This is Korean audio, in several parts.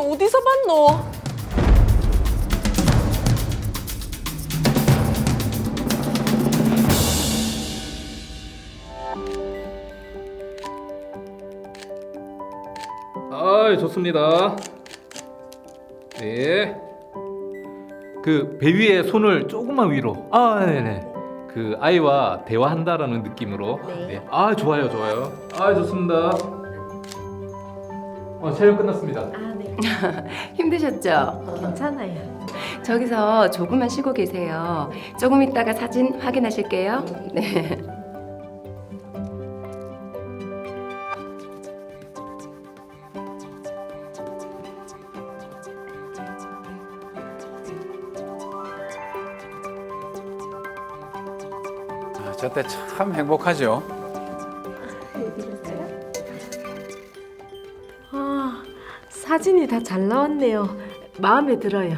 어디서 봤노? 아, 좋습니다. 네. 그 배 위에 손을 조금만 위로. 아, 네네. 그 아이와 대화한다라는 느낌으로. 네. 아, 좋아요, 좋아요. 아, 좋습니다. 촬영 끝났습니다. 아, 네. 힘드셨죠? 괜찮아요. 저기서 조금만 쉬고 계세요. 조금 있다가 사진 확인하실게요. 네. 저때 참 행복하죠. 아, 사진이 다 잘 나왔네요. 마음에 들어요.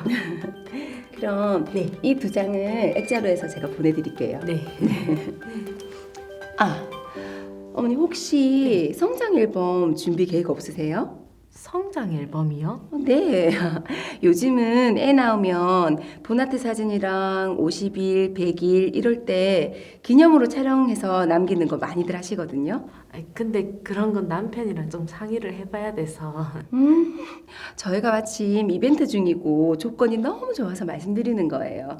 그럼 이 두 장을 액자로 해서 제가 보내드릴게요. 네. 아, 어머니 혹시 성장 앨범 준비 계획 없으세요? 성장 앨범이요? 네. 요즘은 애 나오면 본아트 사진이랑 50일, 100일 이럴 때 기념으로 촬영해서 남기는 거 많이들 하시거든요. 근데 그런 건 남편이랑 좀 상의를 해봐야 돼서. 저희가 마침 이벤트 중이고 조건이 너무 좋아서 말씀드리는 거예요.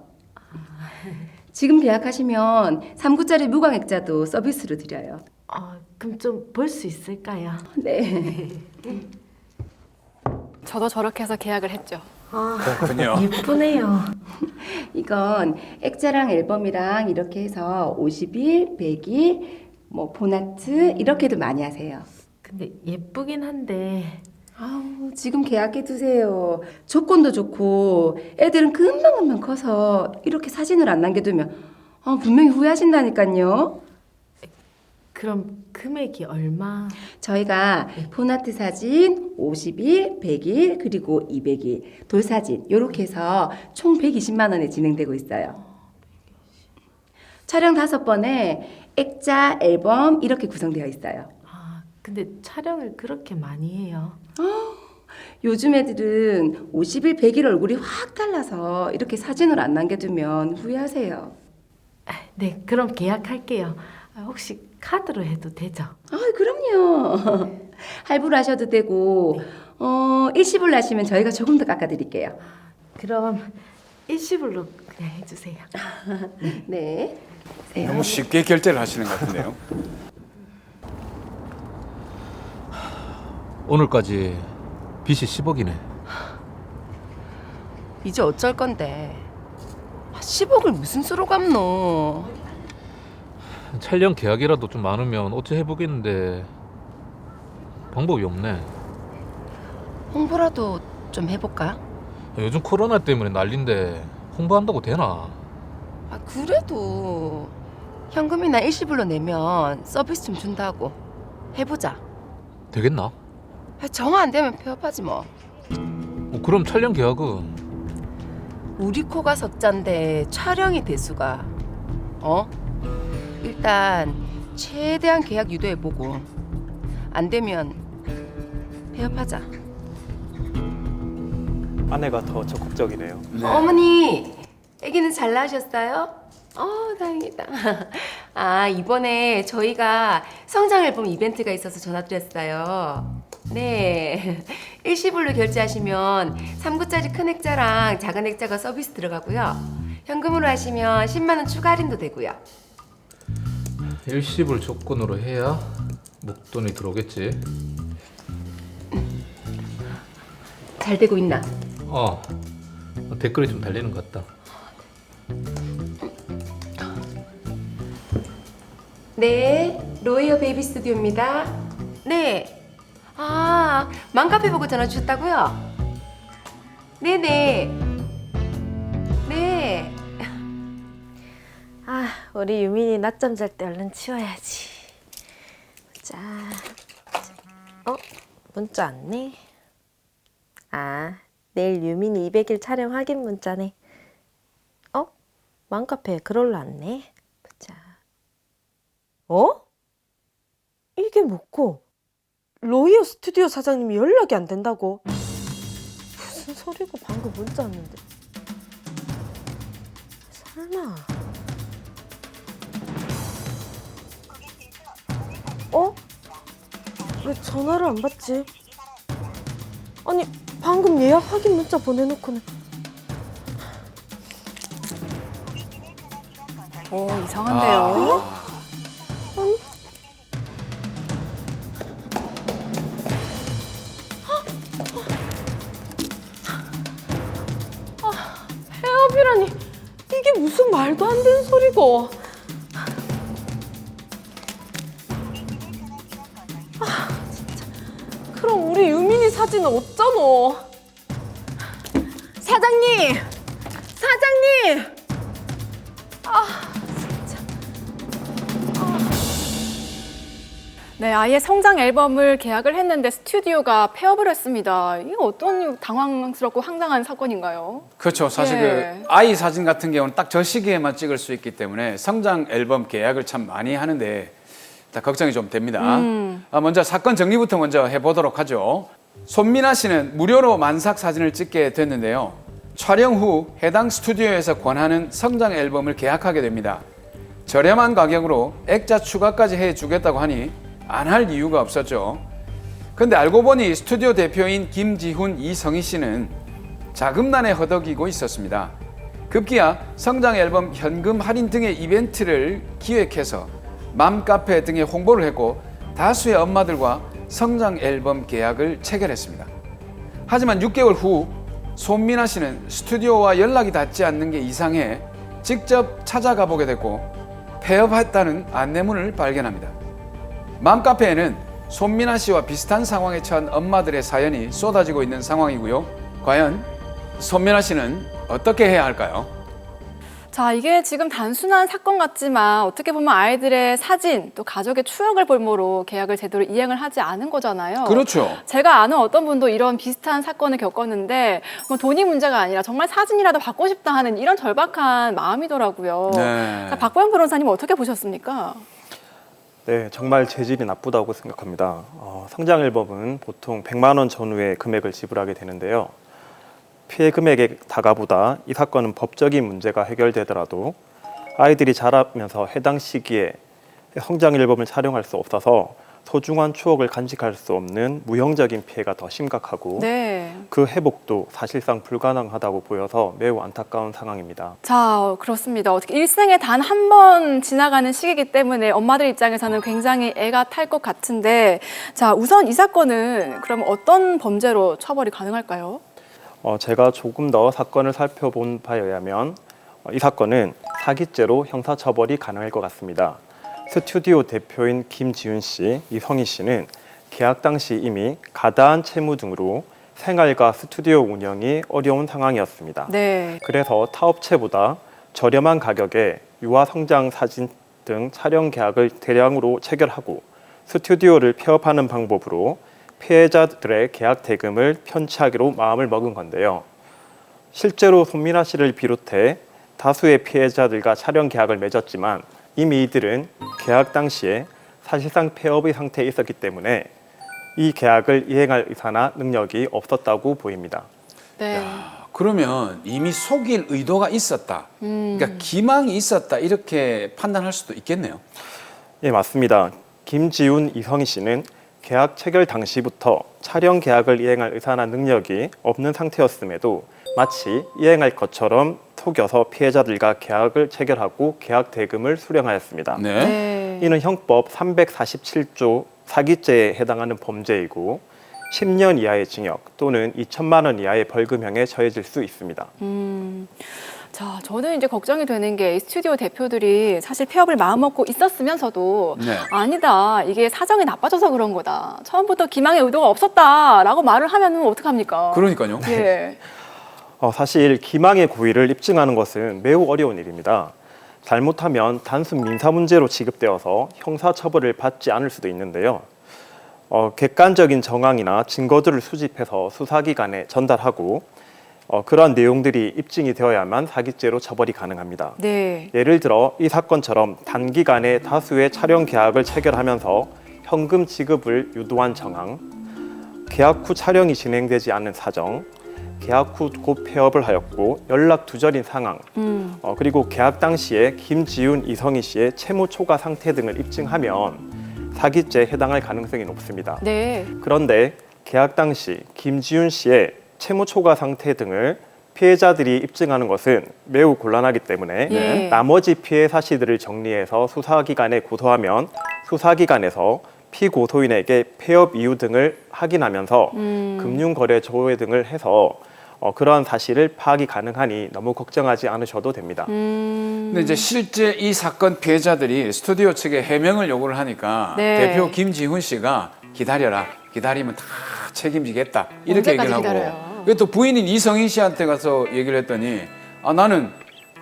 지금 계약하시면 3구짜리 무광 액자도 서비스로 드려요. 그럼 좀 볼 수 있을까요? 네. 저도 저렇게 해서 계약을 했죠. 그렇군요. 예쁘네요. 이건 액자랑 앨범이랑 이렇게 해서 50일, 100일, 뭐 본아트 이렇게도 많이 하세요. 근데 예쁘긴 한데 아우, 지금 계약해 두세요. 조건도 좋고 애들은 금방금방 커서 이렇게 사진을 안 남겨두면 분명히 후회하신다니까요. 그럼 금액이 얼마? 저희가 본아트 사진 50일, 100일, 그리고 200일, 돌사진 이렇게 해서 총 120만 원에 진행되고 있어요. 촬영 5번에 액자, 앨범 이렇게 구성되어 있어요. 근데 촬영을 그렇게 많이 해요. 요즘 애들은 50일, 100일 얼굴이 확 달라서 이렇게 사진을 안 남겨두면 후회하세요. 네, 그럼 계약할게요. 혹시 카드로 해도 되죠? 그럼요. 할부로 하셔도 되고 일시불로 하시면 저희가 조금 더 깎아드릴게요. 그럼 일시불로 그냥 해주세요. 네. 너무 쉽게 결제를 하시는 것 같은데요. 오늘까지 빚이 10억이네. 이제 어쩔 건데 10억을 무슨 수로 갚노. 촬영 계약이라도 좀 많으면 어찌 해보겠는데 방법이 없네. 홍보라도 좀 해볼까? 요즘 코로나 때문에 난린데 홍보한다고 되나? 그래도 현금이나 일시불로 내면 서비스 좀 준다고 해보자. 되겠나? 정 안 되면 폐업하지 뭐. 그럼 촬영 계약은 우리 코가 석잔데 촬영이 대수가 일단 최대한 계약 유도해보고 안 되면 폐업하자. 아내가 더 적극적이네요. 네. 어머니, 아기는 잘 낳으셨어요? 다행이다. 이번에 저희가 성장 앨범 이벤트가 있어서 전화드렸어요. 네, 일시불로 결제하시면 3구짜리 큰 액자랑 작은 액자가 서비스 들어가고요. 현금으로 하시면 10만 원 추가 할인도 되고요. 일시불 조건으로 해야 목돈이 들어오겠지. 잘 되고 있나? 댓글이 좀 달리는 것 같다. 네, 로이어 베이비 스튜디오입니다. 네. 맘카페 보고 전화 주셨다고요? 네네. 네. 우리 유민이 낮잠 잘 때 얼른 치워야지. 자, 문자 왔네. 내일 유민이 200일 촬영 확인 문자네. 맘카페에 글 올라왔네. 보자. 이게 뭐고? 로이어 스튜디오 사장님이 연락이 안 된다고? 소리고 방금 문자 왔는데. 설마. 어? 왜 전화를 안 받지? 아니, 방금 예약 확인 문자 보내놓고는. 오, 이상한데요. 폐업이라니, 이게 무슨 말도 안 되는 소리고. 진짜. 그럼 우리 유민이 사진은 어쩌노? 사장님! 사장님! 네, 아이의 성장 앨범을 계약을 했는데 스튜디오가 폐업을 했습니다. 이게 어떤 당황스럽고 황당한 사건인가요? 그렇죠. 사실 예. 그 아이 사진 같은 경우는 딱 저 시기에만 찍을 수 있기 때문에 성장 앨범 계약을 참 많이 하는데 다 걱정이 좀 됩니다. 먼저 사건 정리부터 먼저 해보도록 하죠. 손민아 씨는 무료로 만삭 사진을 찍게 됐는데요. 촬영 후 해당 스튜디오에서 권하는 성장 앨범을 계약하게 됩니다. 저렴한 가격으로 액자 추가까지 해주겠다고 하니 안 할 이유가 없었죠. 근데 알고 보니 스튜디오 대표인 김지훈, 이성희 씨는 자금난에 허덕이고 있었습니다. 급기야 성장 앨범 현금 할인 등의 이벤트를 기획해서 맘카페 등에 홍보를 했고 다수의 엄마들과 성장 앨범 계약을 체결했습니다. 하지만 6개월 후 손민아 씨는 스튜디오와 연락이 닿지 않는 게 이상해 직접 찾아가 보게 됐고 폐업했다는 안내문을 발견합니다. 맘카페에는 손민아 씨와 비슷한 상황에 처한 엄마들의 사연이 쏟아지고 있는 상황이고요. 과연 손민아 씨는 어떻게 해야 할까요? 자, 이게 지금 단순한 사건 같지만 어떻게 보면 아이들의 사진, 또 가족의 추억을 볼모로 계약을 제대로 이행을 하지 않은 거잖아요. 그렇죠. 제가 아는 어떤 분도 이런 비슷한 사건을 겪었는데 뭐 돈이 문제가 아니라 정말 사진이라도 받고 싶다 하는 이런 절박한 마음이더라고요. 네. 자, 박보영 변호사님 어떻게 보셨습니까? 네, 정말 재질이 나쁘다고 생각합니다. 성장 앨범은 보통 100만 원 전후의 금액을 지불하게 되는데요. 피해 금액의 다가보다 이 사건은 법적인 문제가 해결되더라도 아이들이 자라면서 해당 시기에 성장 앨범을 촬영할 수 없어서 소중한 추억을 간직할 수 없는 무형적인 피해가 더 심각하고 네. 그 회복도 사실상 불가능하다고 보여서 매우 안타까운 상황입니다. 자, 그렇습니다. 어떻게 일생에 단 한 번 지나가는 시기이기 때문에 엄마들 입장에서는 굉장히 애가 탈 것 같은데, 자, 우선 이 사건은 그럼 어떤 범죄로 처벌이 가능할까요? 제가 조금 더 사건을 살펴본 바에 의하면 이 사건은 사기죄로 형사처벌이 가능할 것 같습니다. 스튜디오 대표인 김지훈 씨, 이성희 씨는 계약 당시 이미 가다한 채무 등으로 생활과 스튜디오 운영이 어려운 상황이었습니다. 네. 그래서 타업체보다 저렴한 가격에 유아 성장 사진 등 촬영 계약을 대량으로 체결하고 스튜디오를 폐업하는 방법으로 피해자들의 계약 대금을 편취하기로 마음을 먹은 건데요. 실제로 손민아 씨를 비롯해 다수의 피해자들과 촬영 계약을 맺었지만 이미 이들은 계약 당시에 사실상 폐업의 상태에 있었기 때문에 이 계약을 이행할 의사나 능력이 없었다고 보입니다. 네. 그러면 이미 속일 의도가 있었다. 그러니까 기망이 있었다. 이렇게 판단할 수도 있겠네요. 예, 맞습니다. 김지훈, 이성희 씨는 계약 체결 당시부터 촬영 계약을 이행할 의사나 능력이 없는 상태였음에도 마치 이행할 것처럼 속여서 피해자들과 계약을 체결하고 계약 대금을 수령하였습니다. 네. 네. 이는 형법 347조 사기죄에 해당하는 범죄이고 10년 이하의 징역 또는 2천만 원 이하의 벌금형에 처해질 수 있습니다. 자, 저는 이제 걱정이 되는 게 이 스튜디오 대표들이 사실 폐업을 마음먹고 있었으면서도 네. 아니다, 이게 사정이 나빠져서 그런 거다, 처음부터 기망의 의도가 없었다라고 말을 하면 어떡합니까? 그러니까요. 예. 사실 기망의 고의를 입증하는 것은 매우 어려운 일입니다. 잘못하면 단순 민사 문제로 취급되어서 형사처벌을 받지 않을 수도 있는데요. 객관적인 정황이나 증거들을 수집해서 수사기관에 전달하고 그러한 내용들이 입증이 되어야만 사기죄로 처벌이 가능합니다. 네. 예를 들어 이 사건처럼 단기간에 다수의 촬영 계약을 체결하면서 현금 지급을 유도한 정황, 계약 후 촬영이 진행되지 않은 사정, 계약 후 곧 폐업을 하였고 연락 두절인 상황, 그리고 계약 당시에 김지훈, 이성희 씨의 채무 초과 상태 등을 입증하면 사기죄에 해당할 가능성이 높습니다. 네. 그런데 계약 당시 김지훈 씨의 채무 초과 상태 등을 피해자들이 입증하는 것은 매우 곤란하기 때문에 네. 나머지 피해 사실들을 정리해서 수사기관에 고소하면 수사기관에서 피고소인에게 폐업 이유 등을 확인하면서 금융거래 조회 등을 해서 그러한 사실을 파악이 가능하니 너무 걱정하지 않으셔도 됩니다. 근데 이제 실제 이 사건 피해자들이 스튜디오 측에 해명을 요구를 하니까 네. 대표 김지훈 씨가 기다려라. 기다리면 다 책임지겠다. 이렇게 언제까지 얘기를 하고. 기다려요? 그게 또 부인인 이성인 씨한테 가서 얘기를 했더니 나는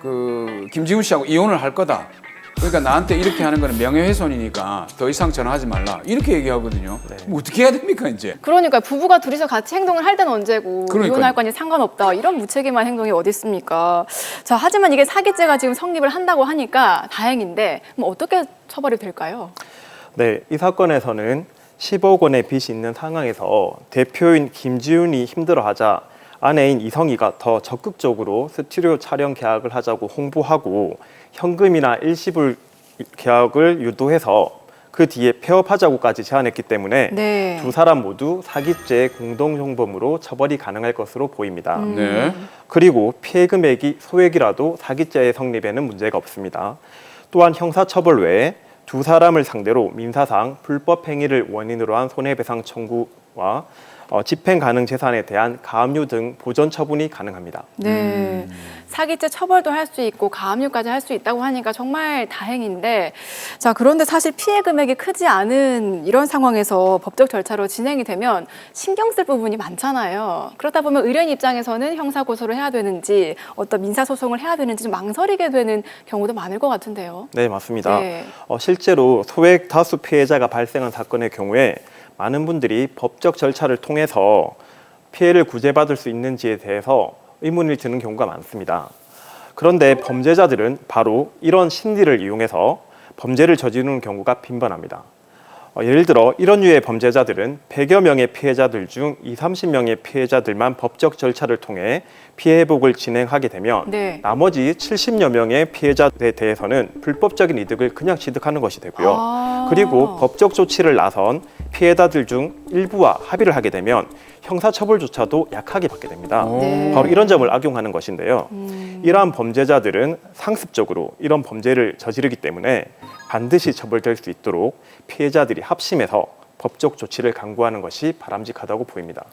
그 김지훈 씨하고 이혼을 할 거다. 그러니까 나한테 이렇게 하는 거는 명예훼손이니까 더 이상 전화하지 말라. 이렇게 얘기하거든요. 뭐 어떻게 해야 됩니까 이제? 그러니까 부부가 둘이서 같이 행동을 할 때는 언제고 그러니까요. 이혼할 거니 상관없다. 이런 무책임한 행동이 어디 있습니까? 자, 하지만 이게 사기죄가 지금 성립을 한다고 하니까 다행인데 그럼 어떻게 처벌이 될까요? 네, 이 사건에서는 10억 원의 빚이 있는 상황에서 대표인 김지훈이 힘들어하자 아내인 이성희가 더 적극적으로 스튜디오 촬영 계약을 하자고 홍보하고 현금이나 일시불 계약을 유도해서 그 뒤에 폐업하자고까지 제안했기 때문에 네. 두 사람 모두 사기죄 공동정범으로 처벌이 가능할 것으로 보입니다. 네. 그리고 피해 금액이 소액이라도 사기죄의 성립에는 문제가 없습니다. 또한 형사처벌 외에 두 사람을 상대로 민사상 불법 행위를 원인으로 한 손해배상 청구와 집행 가능 재산에 대한 가압류 등 보전 처분이 가능합니다. 네. 사기죄 처벌도 할 수 있고 가압류까지 할 수 있다고 하니까 정말 다행인데 자, 그런데 사실 피해 금액이 크지 않은 이런 상황에서 법적 절차로 진행이 되면 신경 쓸 부분이 많잖아요. 그렇다 보면 의뢰인 입장에서는 형사 고소를 해야 되는지 어떤 민사 소송을 해야 되는지 좀 망설이게 되는 경우도 많을 것 같은데요. 네, 맞습니다. 네. 실제로 소액 다수 피해자가 발생한 사건의 경우에 많은 분들이 법적 절차를 통해서 피해를 구제받을 수 있는지에 대해서 의문을 드는 경우가 많습니다. 그런데 범죄자들은 바로 이런 심리를 이용해서 범죄를 저지르는 경우가 빈번합니다. 예를 들어 이런 류의 범죄자들은 100여 명의 피해자들 중 20, 30명의 피해자들만 법적 절차를 통해 피해 회복을 진행하게 되면 네. 나머지 70여 명의 피해자들에 대해서는 불법적인 이득을 그냥 취득하는 것이 되고요. 아. 그리고 법적 조치를 나선 피해자들 중 일부와 합의를 하게 되면 형사처벌조차도 약하게 받게 됩니다. 네. 바로 이런 점을 악용하는 것인데요. 이러한 범죄자들은 상습적으로 이런 범죄를 저지르기 때문에 반드시 처벌될 수 있도록 피해자들이 합심해서 법적 조치를 강구하는 것이 바람직하다고 보입니다.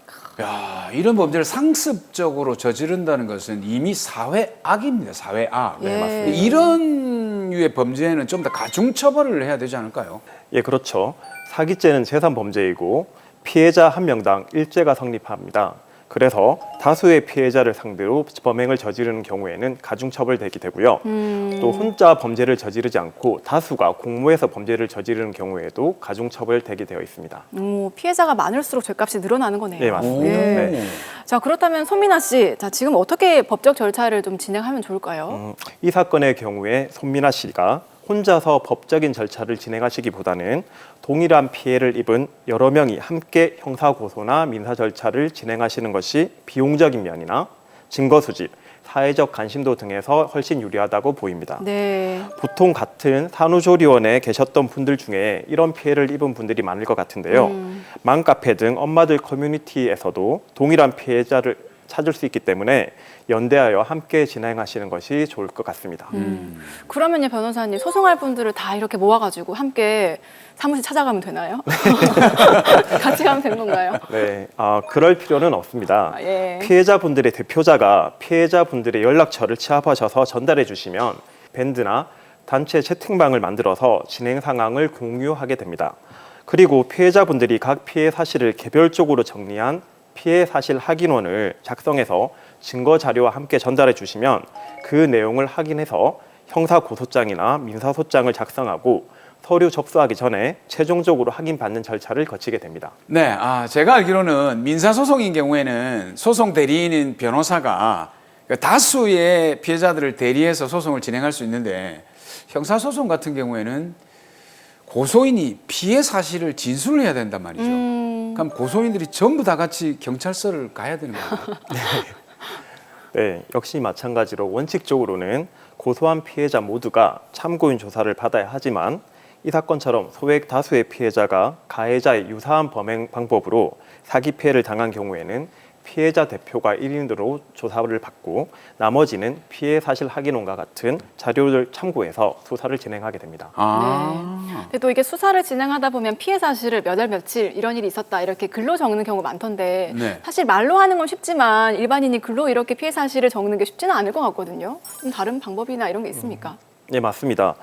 야, 이런 범죄를 상습적으로 저지른다는 것은 이미 사회악입니다. 사회악. 네, 맞습니다. 이런 류의 범죄는 좀 더 가중 처벌을 해야 되지 않을까요? 예, 그렇죠. 사기죄는 재산 범죄이고 피해자 한 명당 1죄가 성립합니다. 그래서 다수의 피해자를 상대로 범행을 저지르는 경우에는 가중처벌되게 되고요. 또 혼자 범죄를 저지르지 않고 다수가 공모해서 범죄를 저지르는 경우에도 가중처벌되게 되어 있습니다. 피해자가 많을수록 죄값이 늘어나는 거네요. 네, 맞습니다. 네. 네. 자, 그렇다면 손민아 씨, 자, 지금 어떻게 법적 절차를 좀 진행하면 좋을까요? 이 사건의 경우에 손민아 씨가 혼자서 법적인 절차를 진행하시기보다는 동일한 피해를 입은 여러 명이 함께 형사 고소나 민사 절차를 진행하시는 것이 비용적인 면이나 증거 수집, 사회적 관심도 등에서 훨씬 유리하다고 보입니다. 네. 보통 같은 산후조리원에 계셨던 분들 중에 이런 피해를 입은 분들이 많을 것 같은데요. 맘카페 등 엄마들 커뮤니티에서도 동일한 피해자를 찾을 수 있기 때문에 연대하여 함께 진행하시는 것이 좋을 것 같습니다. 그러면요, 변호사님, 소송할 분들을 다 이렇게 모아가지고 함께 사무실 찾아가면 되나요? 같이 가면 되는 건가요? 네, 그럴 필요는 없습니다. 예. 피해자분들의 대표자가 피해자분들의 연락처를 취합하셔서 전달해 주시면 밴드나 단체 채팅방을 만들어서 진행 상황을 공유하게 됩니다. 그리고 피해자분들이 각 피해 사실을 개별적으로 정리한 피해 사실 확인원을 작성해서 증거 자료와 함께 전달해 주시면 그 내용을 확인해서 형사 고소장이나 민사 소장을 작성하고 서류 접수하기 전에 최종적으로 확인받는 절차를 거치게 됩니다. 네, 제가 알기로는 민사소송인 경우에는 소송 대리인인 변호사가 다수의 피해자들을 대리해서 소송을 진행할 수 있는데 형사소송 같은 경우에는 고소인이 피해 사실을 진술을 해야 된단 말이죠. 그럼 고소인들이 전부 다 같이 경찰서를 가야 되는 거예요? 네, 역시 마찬가지로 원칙적으로는 고소한 피해자 모두가 참고인 조사를 받아야 하지만 이 사건처럼 소액 다수의 피해자가 가해자의 유사한 범행 방법으로 사기 피해를 당한 경우에는 피해자 대표가 1인으로 조사를 받고 나머지는 피해 사실 확인원과 같은 자료를 참고해서 수사를 진행하게 됩니다. 근데 또 이게 수사를 진행하다 보면 피해 사실을 몇 월 며칠 이런 일이 있었다 이렇게 글로 적는 경우가 많던데 네. 사실 말로 하는 건 쉽지만 일반인이 글로 이렇게 피해 사실을 적는 게 쉽지는 않을 것 같거든요. 좀 다른 방법이나 이런 게 있습니까? 네, 맞습니다.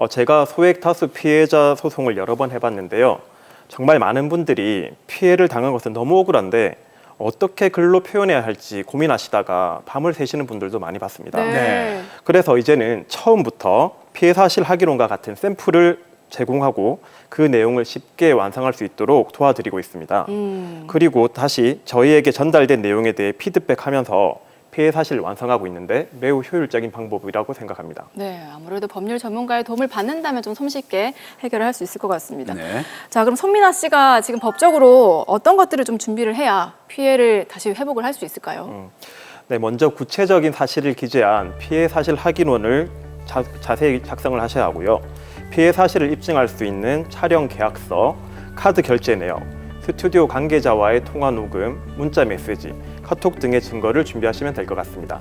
제가 소액 다수 피해자 소송을 여러 번 해봤는데요. 정말 많은 분들이 피해를 당한 것은 너무 억울한데 어떻게 글로 표현해야 할지 고민하시다가 밤을 새시는 분들도 많이 봤습니다. 네. 그래서 이제는 처음부터 피해 사실 확인원과 같은 샘플을 제공하고 그 내용을 쉽게 완성할 수 있도록 도와드리고 있습니다. 그리고 다시 저희에게 전달된 내용에 대해 피드백하면서 피해 사실을 완성하고 있는데 매우 효율적인 방법이라고 생각합니다. 네, 아무래도 법률 전문가의 도움을 받는다면 좀 손쉽게 해결을 할 수 있을 것 같습니다. 네. 자, 그럼 손민아 씨가 지금 법적으로 어떤 것들을 좀 준비를 해야 피해를 다시 회복을 할 수 있을까요? 네, 먼저 구체적인 사실을 기재한 피해 사실 확인원을 자세히 작성을 하셔야 하고요. 피해 사실을 입증할 수 있는 촬영 계약서, 카드 결제 내역, 스튜디오 관계자와의 통화 녹음, 문자 메시지, 카톡 등의 증거를 준비하시면 될 것 같습니다.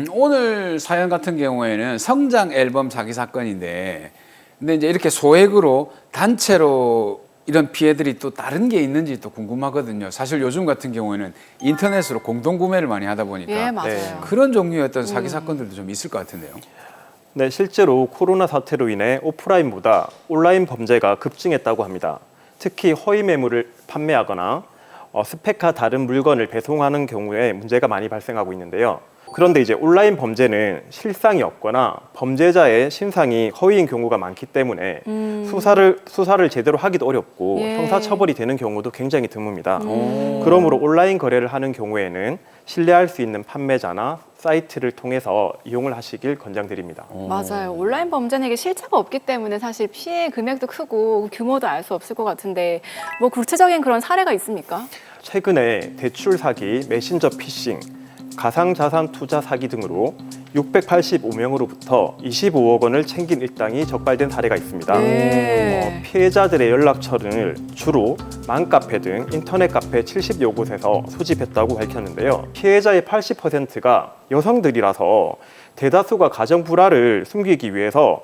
오늘 사연 같은 경우에는 성장 앨범 사기 사건인데, 근데 이제 이렇게 소액으로 단체로 이런 피해들이 또 다른 게 있는지 또 궁금하거든요. 사실 요즘 같은 경우에는 인터넷으로 공동 구매를 많이 하다 보니까 예, 맞아요. 네. 그런 종류의 어떤 사기 사건들도 좀 있을 것 같은데요. 네, 실제로 코로나 사태로 인해 오프라인보다 온라인 범죄가 급증했다고 합니다. 특히 허위 매물을 판매하거나 스펙과 다른 물건을 배송하는 경우에 문제가 많이 발생하고 있는데요. 그런데 이제 온라인 범죄는 실상이 없거나 범죄자의 신상이 허위인 경우가 많기 때문에 수사를 제대로 하기도 어렵고 예. 형사처벌이 되는 경우도 굉장히 드뭅니다. 그러므로 온라인 거래를 하는 경우에는 신뢰할 수 있는 판매자나 사이트를 통해서 이용을 하시길 권장드립니다. 맞아요. 온라인 범죄는 이게 실체가 없기 때문에 사실 피해 금액도 크고 규모도 알 수 없을 것 같은데 뭐 구체적인 그런 사례가 있습니까? 최근에 대출 사기, 메신저 피싱, 가상자산 투자 사기 등으로 685명으로부터 25억 원을 챙긴 일당이 적발된 사례가 있습니다. 네. 피해자들의 연락처를 주로 맘카페 등 인터넷 카페 70여 곳에서 수집했다고 밝혔는데요. 피해자의 80%가 여성들이라서 대다수가 가정 불화를 숨기기 위해서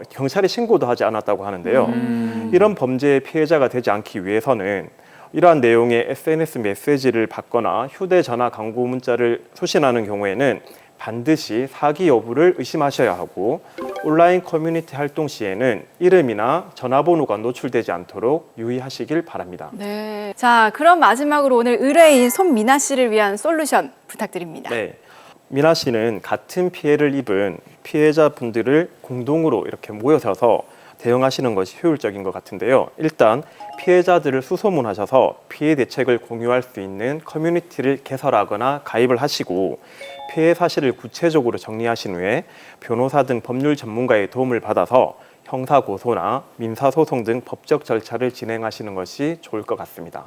경찰에 신고도 하지 않았다고 하는데요. 이런 범죄의 피해자가 되지 않기 위해서는 이러한 내용의 SNS 메시지를 받거나 휴대전화 광고 문자를 수신하는 경우에는 반드시 사기 여부를 의심하셔야 하고 온라인 커뮤니티 활동 시에는 이름이나 전화번호가 노출되지 않도록 유의하시길 바랍니다. 네. 자, 그럼 마지막으로 오늘 의뢰인 손민아 씨를 위한 솔루션 부탁드립니다. 네, 미나 씨는 같은 피해를 입은 피해자분들을 공동으로 이렇게 모여서서 대응하시는 것이 효율적인 것 같은데요. 일단 피해자들을 수소문하셔서 피해 대책을 공유할 수 있는 커뮤니티를 개설하거나 가입을 하시고 피해 사실을 구체적으로 정리하신 후에 변호사 등 법률 전문가의 도움을 받아서 형사 고소나 민사 소송 등 법적 절차를 진행하시는 것이 좋을 것 같습니다.